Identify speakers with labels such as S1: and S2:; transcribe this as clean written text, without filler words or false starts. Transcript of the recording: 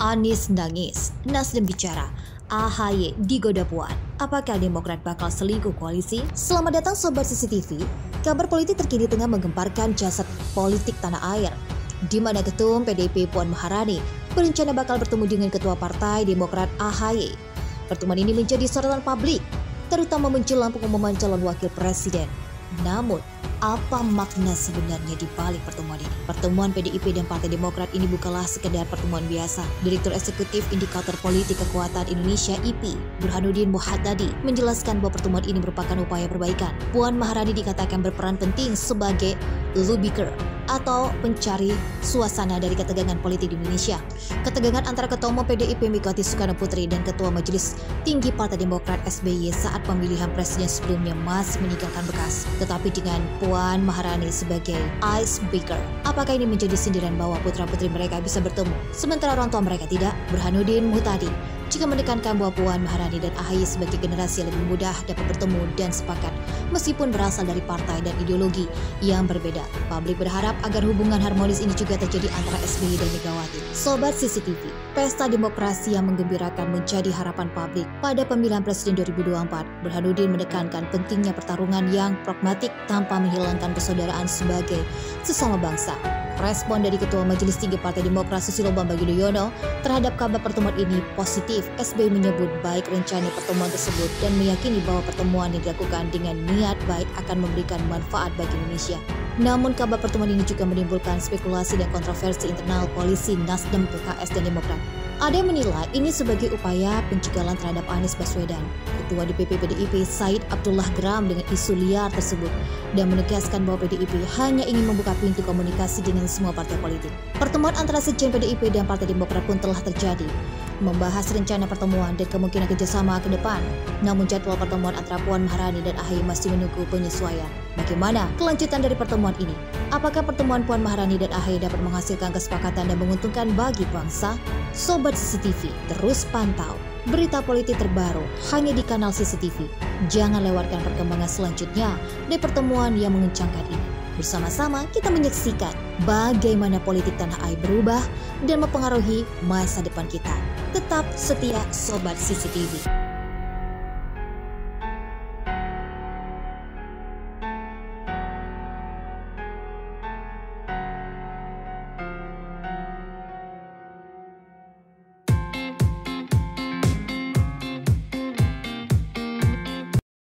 S1: Anies nangis, Nasdem bicara, AHY digoda Puan. Apakah Demokrat bakal selingkuh koalisi? Selamat datang Sobat CCTV. Kabar politik terkini tengah menggemparkan jasad politik tanah air, di mana Ketum PDIP Puan Maharani berencana bakal bertemu dengan Ketua Partai Demokrat AHY. Pertemuan ini menjadi sorotan publik, terutama menjelang pengumuman calon wakil presiden. Namun, apa makna sebenarnya di balik pertemuan ini? Pertemuan PDIP dan Partai Demokrat ini bukanlah sekedar pertemuan biasa. Direktur Eksekutif Indikator Politik Kekuatan Indonesia (IPI), Burhanuddin Muhaddadi, menjelaskan bahwa pertemuan ini merupakan upaya perbaikan. Puan Maharani dikatakan berperan penting sebagai lubricator atau pencari suasana dari ketegangan politik di Indonesia. Ketegangan antara Ketua Umum PDIP Megawati Soekarno Putri dan Ketua Majelis Tinggi Partai Demokrat SBY saat pemilihan presiden sebelumnya masih meninggalkan bekas. Tetapi dengan Puan Maharani sebagai icebreaker, apakah ini menjadi sindiran bahwa putra-putri mereka bisa bertemu, sementara orang tua mereka tidak? Burhanuddin Muhaddadi juga menekankan bahwa Puan Maharani dan AHY sebagai generasi yang lebih mudah dapat bertemu dan sepakat meskipun berasal dari partai dan ideologi yang berbeda. Publik berharap agar hubungan harmonis ini juga terjadi antara SBY dan Megawati. Sobat CCTV, pesta demokrasi yang menggembirakan menjadi harapan publik pada pemilihan presiden 2024. Burhanuddin menekankan pentingnya pertarungan yang pragmatik tanpa menghilangkan persaudaraan sebagai sesama bangsa. Respon dari Ketua Majelis Tinggi Partai Demokrat Susilo Bambang Yudhoyono terhadap kabar pertemuan ini positif. SBY menyebut baik rencana pertemuan tersebut dan meyakini bahwa pertemuan yang dilakukan dengan niat baik akan memberikan manfaat bagi Indonesia. Namun kabar pertemuan ini juga menimbulkan spekulasi dan kontroversi internal koalisi Nasdem, PKS, dan Demokrat. Ada yang menilai ini sebagai upaya pencegahan terhadap Anies Baswedan. Ketua DPP PDIP Said Abdullah geram dengan isu liar tersebut dan menegaskan bahwa PDIP hanya ingin membuka pintu komunikasi dengan semua partai politik. Pertemuan antara Sekjen PDIP dan Partai Demokrat pun telah terjadi, membahas rencana pertemuan dan kemungkinan kerjasama ke depan. Namun jadwal pertemuan antara Puan Maharani dan AHY masih menunggu penyesuaian. Bagaimana kelanjutan dari pertemuan ini? Apakah pertemuan Puan Maharani dan AHY dapat menghasilkan kesepakatan dan menguntungkan bagi bangsa? Sobat CCTV, terus pantau berita politik terbaru hanya di kanal CCTV. Jangan lewatkan perkembangan selanjutnya dari pertemuan yang mengencangkan ini. Bersama-sama kita menyaksikan bagaimana politik tanah air berubah dan mempengaruhi masa depan kita. Tetap setia Sobat CCTV.